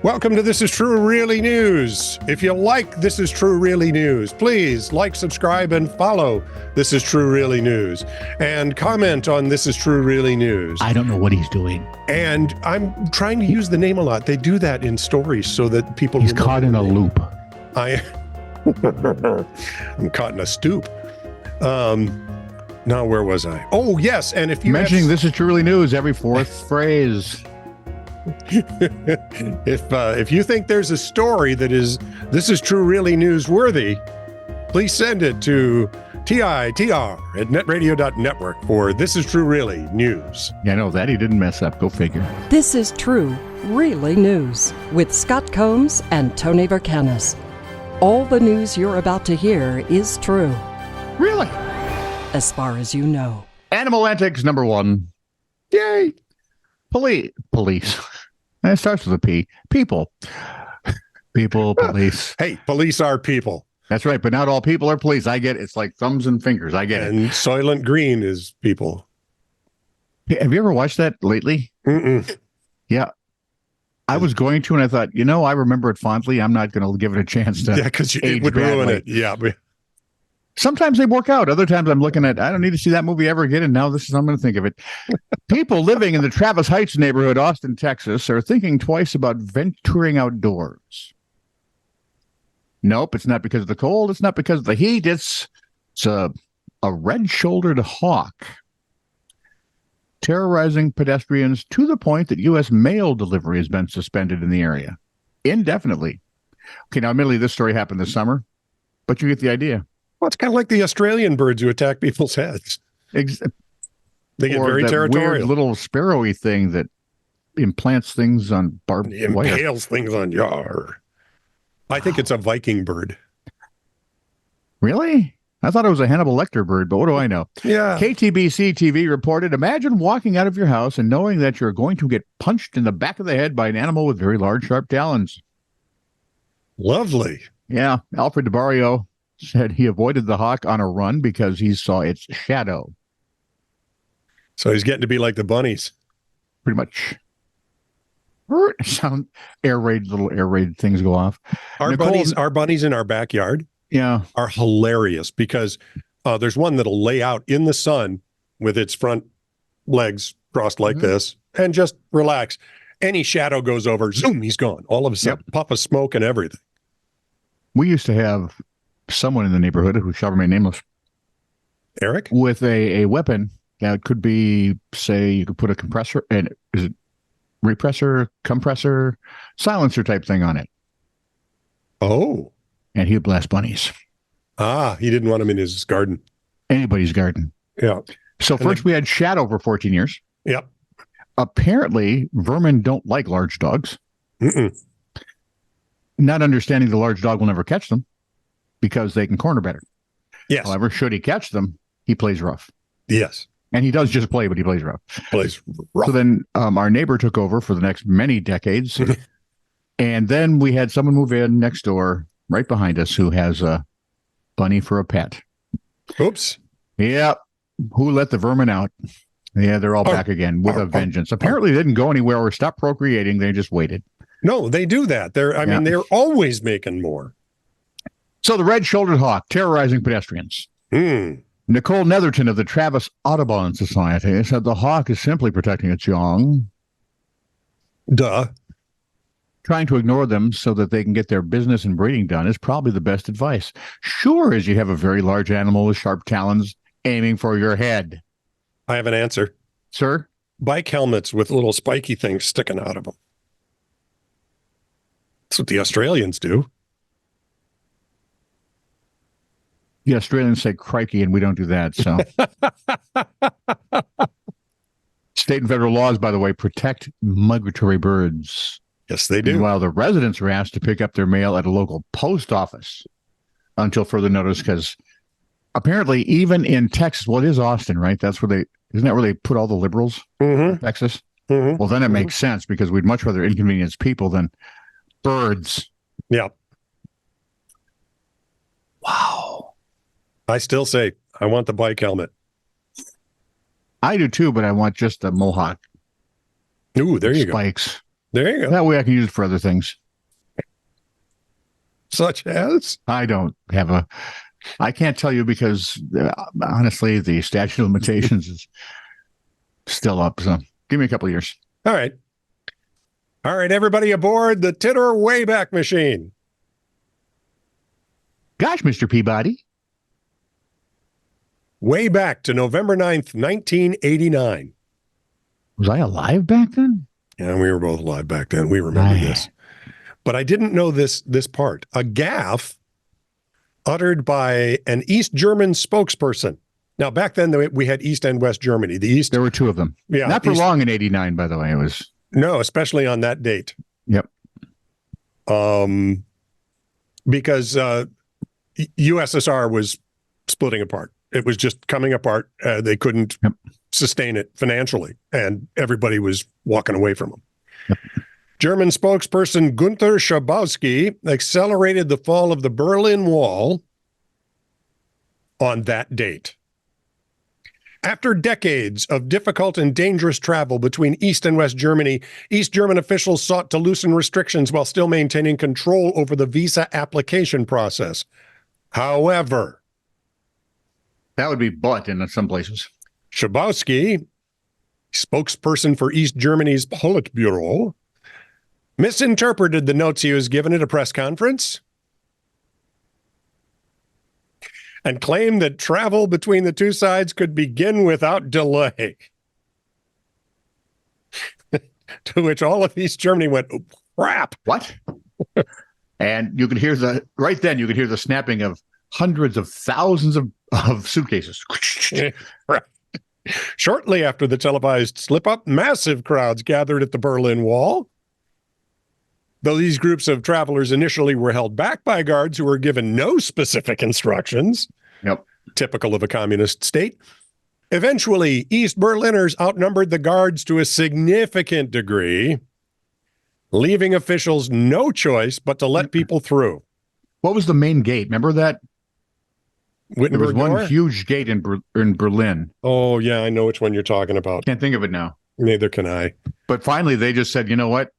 Welcome to This Is True Really News. If you like This Is True Really News, please like, subscribe, and follow This Is True Really News. And comment on This Is True Really News. I don't know what he's doing. And I'm trying to use the name a lot. They do that in stories so that people... He's caught in a loop. I'm caught in a stoop. Now, where was I? Oh, yes. And if you... Mentioning This Is True Really News every fourth phrase. If you think there's a story that is This Is True Really Newsworthy, please send it to TITR@netradio.network for This Is True Really News. Yeah, no, that he didn't mess up. Go figure. This is True Really News with Scott Combs and Tony Vercanis. All the news you're about to hear is true, Really? as far as you know. Animal antics number one. Yay. Police. It starts with a P. People. People, police. Hey, police are people. That's right, but not all people are police. I get it. It's like thumbs and fingers. I get it. And Soylent Green is people. Have you ever watched that lately? Mm-mm. Yeah. I was going to, and I thought, I remember it fondly. I'm not going to give it a chance to. Yeah, because it would ruin it. Yeah. Sometimes they work out. Other times I'm looking at, I don't need to see that movie ever again. And now this is, I'm going to think of it. People living in the Travis Heights neighborhood, Austin, Texas, are thinking twice about venturing outdoors. Nope, it's not because of the cold. It's not because of the heat. It's a red-shouldered hawk terrorizing pedestrians to the point that U.S. mail delivery has been suspended in the area indefinitely. Okay, now, admittedly, this story happened this summer, but you get the idea. Well, it's kind of like the Australian birds who attack people's heads. They get very territorial. Weird little sparrowy thing that implants things on barbed wire. Impales things on yar. I think it's a Viking bird. Really? I thought it was a Hannibal Lecter bird, but what do I know? Yeah. KTBC TV reported, imagine walking out of your house and knowing that you're going to get punched in the back of the head by an animal with very large, sharp talons. Lovely. Yeah. Alfred DeBarrio said he avoided the hawk on a run because he saw its shadow. So he's getting to be like the bunnies. Pretty much. Sound little air raid things go off. Our bunnies in our backyard are hilarious because there's one that'll lay out in the sun with its front legs crossed like this and just relax. Any shadow goes over, zoom, he's gone. All of a sudden, puff of smoke and everything. We used to have someone in the neighborhood who shall remain nameless. Eric? With a weapon that could be, say, you could put a compressor, and is it repressor, compressor, silencer type thing on it. Oh. And he'd blast bunnies. Ah, he didn't want them in his garden. Anybody's garden. Yeah. So first we had shadow for 14 years. Yep. Apparently, vermin don't like large dogs. Mm-mm. Not understanding the large dog will never catch them because they can corner better. Yes. However, should he catch them, he plays rough. Yes. And he does just play, but he plays rough. Plays rough. So then our neighbor took over for the next many decades. And then we had someone move in next door, right behind us, who has a bunny for a pet. Oops. Yep. Who let the vermin out? Yeah, they're all back again with a vengeance. Apparently they didn't go anywhere or stop procreating. They just waited. No, they do that. They're always making more. So the red-shouldered hawk terrorizing pedestrians. Nicole Netherton of the Travis Audubon Society said the hawk is simply protecting its young. Duh. Trying to ignore them so that they can get their business and breeding done is probably the best advice. Sure as you have a very large animal with sharp talons aiming for your head. I have an answer. Sir? Bike helmets with little spiky things sticking out of them. That's what the Australians do. The Australians say crikey, and we don't do that. So, state and federal laws, by the way, protect migratory birds. Yes, they do. While the residents are asked to pick up their mail at a local post office until further notice, because apparently, even in Texas, well, it is Austin, right? Isn't that where they put all the liberals? Texas. Well, then it makes sense because we'd much rather inconvenience people than birds. Yeah. Wow. I still say I want the bike helmet. I do too, but I want just a mohawk. Ooh, there you go. Spikes. There you go. That way I can use it for other things. Such as? I don't have I can't tell you because, honestly, the statute of limitations is still up. So give me a couple of years. All right. All right, everybody aboard the Titter Wayback Machine. Gosh, Mr. Peabody. Way back to November 9th, 1989. Was I alive back then? Yeah, we were both alive back then. We remember this. But I didn't know this part. A gaffe uttered by an East German spokesperson. Now, back then, we had East and West Germany. The East. There were two of them. Yeah. Not for long in 89, by the way. It was. No, especially on that date. Yep. Because USSR was splitting apart. It was just coming apart. They couldn't sustain it financially, and everybody was walking away from them. Yep. German spokesperson Günther Schabowski accelerated the fall of the Berlin Wall on that date. After decades of difficult and dangerous travel between East and West Germany, East German officials sought to loosen restrictions while still maintaining control over the visa application process. However, that would be but in some places. Schabowski, spokesperson for East Germany's Politburo, misinterpreted the notes he was given at a press conference and claimed that travel between the two sides could begin without delay. To which all of East Germany went, oh, crap. What? And you could hear right then you could hear the snapping of hundreds of thousands of suitcases. Right. Shortly after the televised slip-up, massive crowds gathered at the Berlin Wall. Though these groups of travelers initially were held back by guards who were given no specific instructions, typical of a communist state, eventually East Berliners outnumbered the guards to a significant degree, leaving officials no choice but to let people through. What was the main gate? Remember that? There was one huge gate in Berlin. Oh, yeah, I know which one you're talking about. Can't think of it now. Neither can I. But finally, they just said, you know what?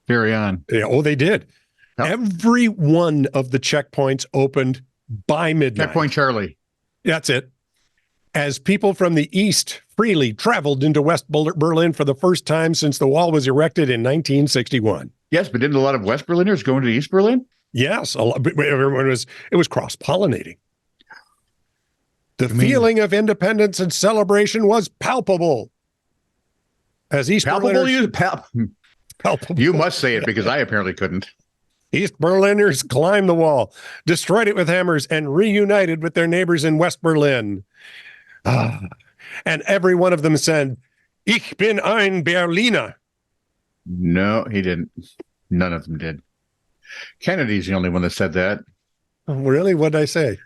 Carry on. Yeah, oh, they did. Yep. Every one of the checkpoints opened by midnight. Checkpoint Charlie. That's it. As people from the East freely traveled into West Berlin for the first time since the wall was erected in 1961. Yes, but didn't a lot of West Berliners go into East Berlin? Yes, it was cross-pollinating. The feeling of independence and celebration was palpable. As East Berliners... Palpable. You must say it because I apparently couldn't. East Berliners climbed the wall, destroyed it with hammers, and reunited with their neighbors in West Berlin. And every one of them said, "Ich bin ein Berliner." No, he didn't. None of them did. Kennedy's the only one that said that. Oh, really? What did I say?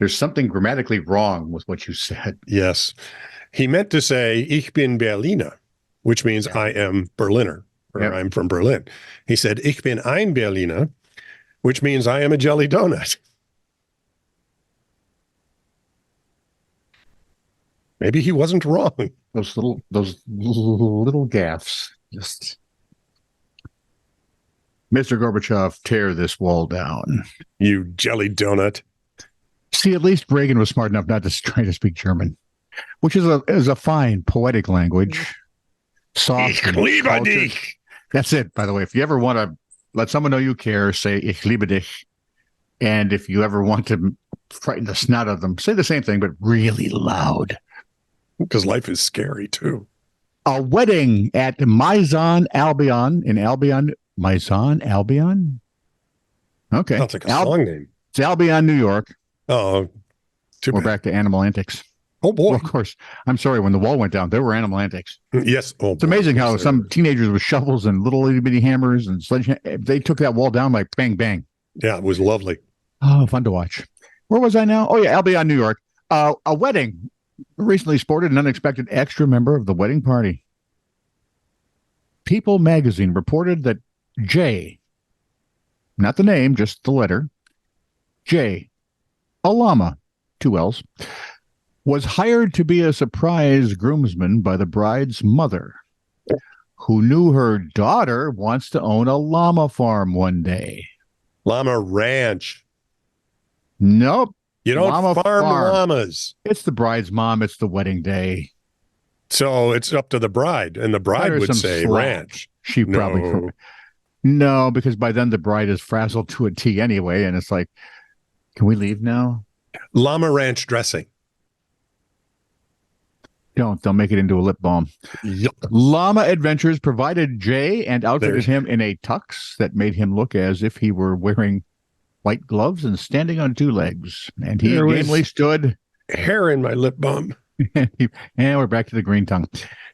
There's something grammatically wrong with what you said. Yes. He meant to say, "Ich bin Berliner," which means I am Berliner, or I'm from Berlin. He said, "Ich bin ein Berliner," which means I am a jelly donut. Maybe he wasn't wrong. Those little gaffes. Just, Mr. Gorbachev, tear this wall down. You jelly donut. See, at least Reagan was smart enough not to try to speak German, which is a fine poetic language. Soft. Ich liebe dich. That's it, by the way. If you ever want to let someone know you care, say Ich liebe dich. And if you ever want to frighten the snot out of them, say the same thing, but really loud. Because life is scary, too. A wedding at Maison Albion in Albion. Maison Albion? Okay. Sounds like a song name. It's Albion, New York. Oh, we're back to animal antics. Oh, boy. Well, of course. I'm sorry. When the wall went down, there were animal antics. Yes. Oh, it's amazing how some teenagers with shovels and little itty bitty hammers and sledgehammers, they took that wall down like bang, bang. Yeah, it was lovely. Oh, fun to watch. Where was I now? Oh, yeah, Albion, New York. A wedding recently sported an unexpected extra member of the wedding party. People magazine reported that J, not the name, just the letter, J, a llama, 2 L's, was hired to be a surprise groomsman by the bride's mother, who knew her daughter wants to own a llama farm one day. Llama ranch. Nope. You don't farm llamas. It's the bride's mom. It's the wedding day. So it's up to the bride, and the bride would say ranch. She probably... No, because by then the bride is frazzled to a T anyway, and it's like, can we leave now? Llama ranch dressing. They'll make it into a lip balm. Yep. Llama Adventures provided Jay and outfitted him in a tux that made him look as if he were wearing white gloves and standing on two legs. And he gamely stood. Hair in my lip balm. And we're back to the green tongue.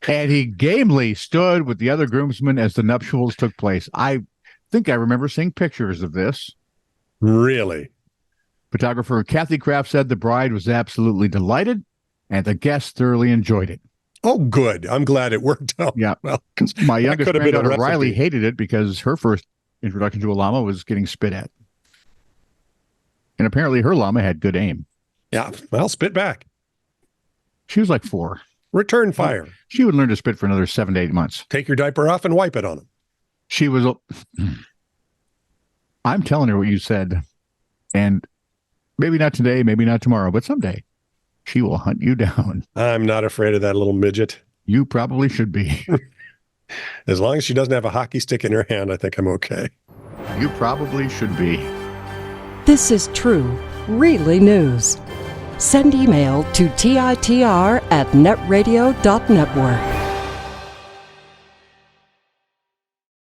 And he gamely stood with the other groomsmen as the nuptials took place. I think I remember seeing pictures of this. Really? Photographer Kathy Kraft said the bride was absolutely delighted, and the guests thoroughly enjoyed it. Oh, good. I'm glad it worked out. Yeah. Well, my youngest granddaughter Riley hated it because her first introduction to a llama was getting spit at. And apparently her llama had good aim. Yeah. Well, spit back. She was like 4. Return fire. She would learn to spit for another 7 to 8 months. Take your diaper off and wipe it on him. She was... I'm telling her what you said. And maybe not today, maybe not tomorrow, but someday. She will hunt you down. I'm not afraid of that little midget. You probably should be. As long as she doesn't have a hockey stick in her hand, I think I'm okay. You probably should be. This is true, really news. Send email to TITR@netradio.network.